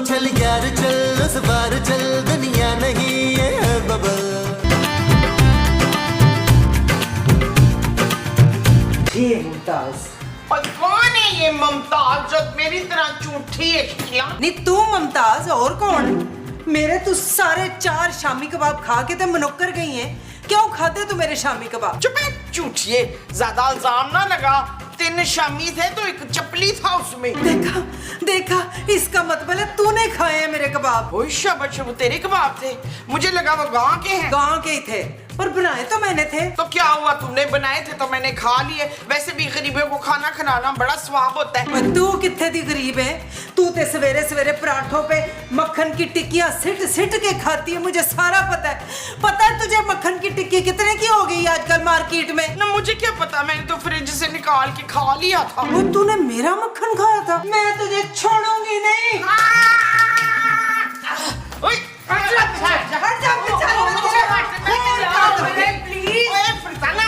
चल यार चल उस बार चल दुनिया नहीं है बबल। ये मुमताज और कौन है ये मुमताज जो मेरी तरह झूठी है? क्या नहीं तू मुमताज और कौन? मेरे तू सारे 4 शामी कबाब खा के ते मनोकर गई है। क्यों खाते तू मेरे शामी कबाब? चुप है झूठिए, ज्यादा इल्जाम ना लगा। 3 शामी थे तो एक चपली था उसमें। देखा देखा, इसका मतलब है तूने खाए हैं मेरे कबाब। ओए शाबाश, वो तेरे कबाब थे, मुझे लगा वो गांव के हैं। गांव के ही थे पर बनाए तो मैंने थे। तो क्या हुआ, तूने बनाए थे तो मैंने खा लिए। वैसे भी गरीबों को खाना खिलाना बड़ा स्वाब होता है। तू कितने दी गरीब है? तू ते सवेरे सवेरे पराठों पे मक्खन की टिक्कियां सिट सिट के खाती है, मुझे सारा पता है। पता है तुझे मक्खन की टिक्की कितने की हो गई आजकल मार्केट में? ना मुझे क्या पता, मैंने तो फ्रिज से निकाल के खा लिया था। वो तूने मेरा मक्खन खाया था? मैं तुझे छोड़ूंगी नहीं। ओए,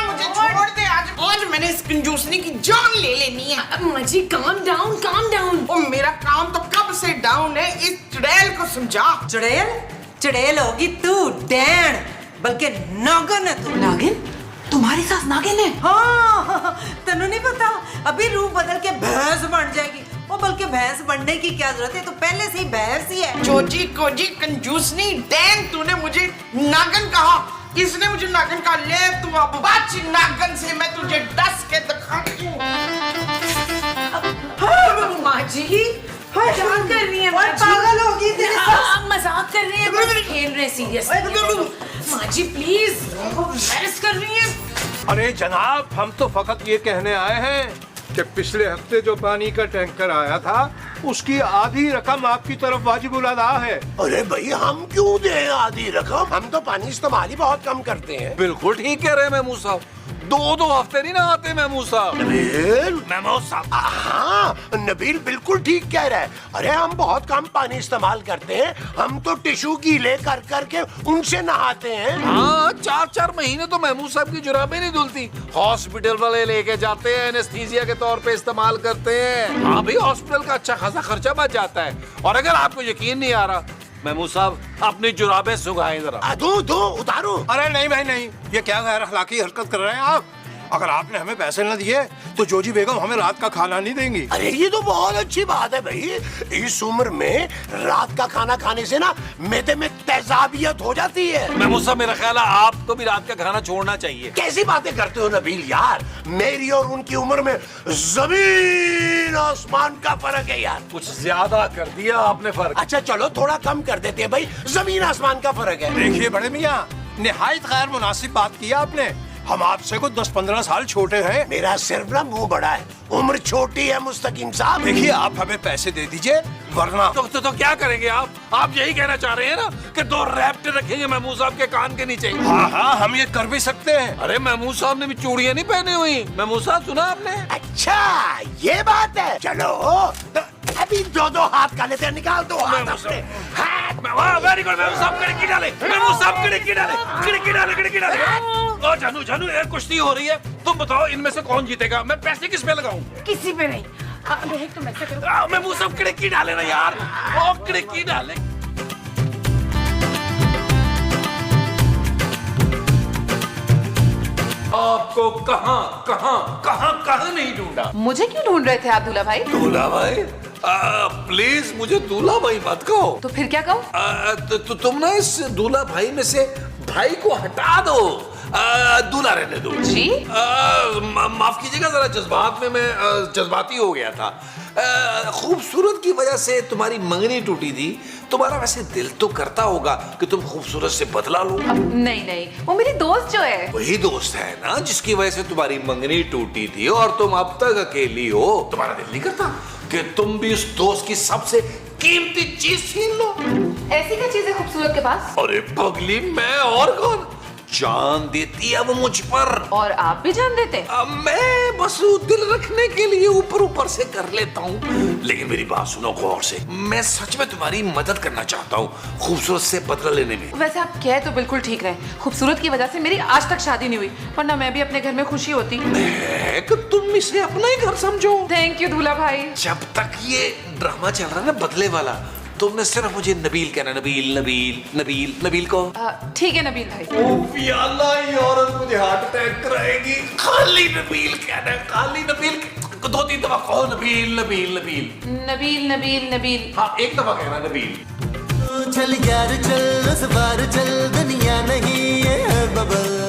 मुझे छोड़ दे। आज मैंने इस कंजूसनी की जान ले लेनी है। मजी काम डाउन। ओ मेरा काम तो कब से डाउन है, इस चुड़ैल को समझा। चुड़ैल? चुड़ैल होगी तू डैन, बल्कि नागिन है तू। नागिन? तुम्हारी सास नागिन है? हाँ, तेनू नहीं पता, अभी रूप बदल के भैंस बन जाएगी। वो बल्कि भैंस बनने की क्या जरूरत है, तो पहले से ही भैंस ही है। जोजी कोजी कंजूसनी डैन, तूने मुझे नागन कहा। किसने मुझे नागन कहा? ले तू अब बच नागन से, मैं तुझे डस के दिखाती हूँ। माँ जी क्या कर रही है? पागल होगी तेरी सास। आप मजाक कर रही हैं, खेल रहे सीरियस। माँ जी प्लीज, एम्बैरेस कर रही हैं। अरे जनाब, हम तो फकत ये कहने आए हैं कि पिछले हफ्ते जो पानी का टैंकर आया था उसकी आधी रकम आपकी तरफ वाजिबुल अदा है। अरे भाई हम क्यों दें आधी रकम? हम तो पानी इस्तेमाल ही बहुत कम करते हैं। बिल्कुल ठीक कह रहे हैं महमूद साहब, 2 हफ्ते नहीं नहाते महमूद साहब। महमूद साहब, हाँ नबील बिल्कुल ठीक कह रहा है। अरे हम बहुत कम पानी इस्तेमाल करते हैं, हम तो टिश्यू गीले कर करके उनसे नहाते हैं। हाँ, 4 महीने तो महमूद साहब की जुराबें नहीं धुलती। हॉस्पिटल वाले लेके जाते हैं, एनेस्थीसिया के तौर पे इस्तेमाल करते हैं। हाँ भाई, हॉस्पिटल का अच्छा खासा खर्चा बच जाता है। और अगर आपको यकीन नहीं आ रहा, महमूद साहब अपनी जुराबें सुखाएं जरा। दो उतारो। अरे नहीं भाई नहीं, ये क्या गैर अखलाकी हरकत कर रहे हैं आप? अगर आपने हमें पैसे न दिए तो जोजी बेगम हमें रात का खाना नहीं देंगी। अरे ये तो बहुत अच्छी बात है भाई, इस उम्र में रात का खाना खाने से ना मैदे में तेजाबियत हो जाती है। महमूद साहब, मेरा ख्याल है आपको भी रात का खाना छोड़ना चाहिए। कैसी बातें करते हो नबील यार, मेरी और उनकी उम्र में जमीन आसमान का फर्क है यार। कुछ ज्यादा कर दिया आपने फर्क। अच्छा चलो थोड़ा कम कर देते हैं भाई, जमीन आसमान का फर्क है। देखिए बड़े मियाँ, निहायत गैर मुनासिब बात किया आपने। हम आपसे को 10-15 साल छोटे हैं। मेरा सिर्फ ना मुंह बड़ा है, उम्र छोटी है मुस्तकीम साहब। देखिए आप हमें पैसे दे दीजिए वरना तो क्या करेंगे आप? आप यही कहना चाह रहे हैं ना कि 2 रैप्ट रखेंगे महमूद साहब के कान के नीचे? हाँ, हम ये कर भी सकते हैं। अरे महमूद साहब ने भी चूड़ियां नहीं पहनी हुई। महमूद साहब, सुना आपने? अच्छा ये बात है, चलो अभी 2 हाथ का लेते हैं, निकाल दो हाथ अपने। Very good. महमूद साहब खिड़की डाले, महमूद साहब खिड़की डाले। ओ जानू ये कुश्ती हो रही है, तुम बताओ इनमें से कौन जीतेगा? मैं पैसे किस पे लगाऊं? किसी पे नहीं। रोहित तुम ऐसा करो, महमूद साहब खिड़की डाले ना यार, ओ खिड़की डाले। आपको कहाँ नहीं ढूंढा? मुझे क्यों ढूंढ रहे थे आप दूल्हा भाई? दूल्हा भाई? प्लीज मुझे दूल्हा भाई मत कहो। तो फिर क्या कहूँ? तुम ना इस दूल्हा भाई में से भाई को हटा दो, दूल्हा रहने दो जी। माफ कीजिएगा, जरा जज्बात में मैं जज्बाती हो गया था। खूबसूरत की वजह से तुम्हारी मंगनी टूटी थी, तुम्हारा वैसे दिल तो करता होगा कि तुम खूबसूरत से बदला लो। नहीं, वो मेरी दोस्त जो है। वही दोस्त है ना जिसकी वजह से तुम्हारी मंगनी टूटी थी और तुम अब तक अकेली हो। तुम्हारा दिल नहीं करता कि तुम भी उस दोस्त की सबसे कीमती चीज छीन लो? ऐसी क्या चीज है खूबसूरत के पास? अरे पगली, मैं और कौन? जान देती है वो मुझ पर। और आप भी जान देते? मैं बस दिल रखने के लिए ऊपर से कर लेता हूँ। लेकिन मेरी बात सुनो गौर से, मैं सच में तुम्हारी मदद करना चाहता हूँ खूबसूरत से बदला लेने में। वैसे आप कह तो बिल्कुल ठीक रहे, खूबसूरत की वजह से मेरी आज तक शादी नहीं हुई, वरना मैं भी अपने घर में खुशी होती। तुम इसे अपना ही घर समझो। थैंक यू दूल्हा भाई। जब तक ये ड्रामा चल रहा है ना बदले वाला, तुमने सिर्फ मुझे नबील कहना, नबील नबील नबील नबील को। ठीक है नबील भाई। ओफ या अल्लाह, ये औरत मुझे हार्ट अटैक कराएगी। खाली नबील कहना, खाली नबील, 2-3 दफा कहो नबील नबील नबील नबील नबील नबील। हाँ, एक दफा कहना नबील। चल यार चल, उस बार चल, दुनिया नहीं है बबल।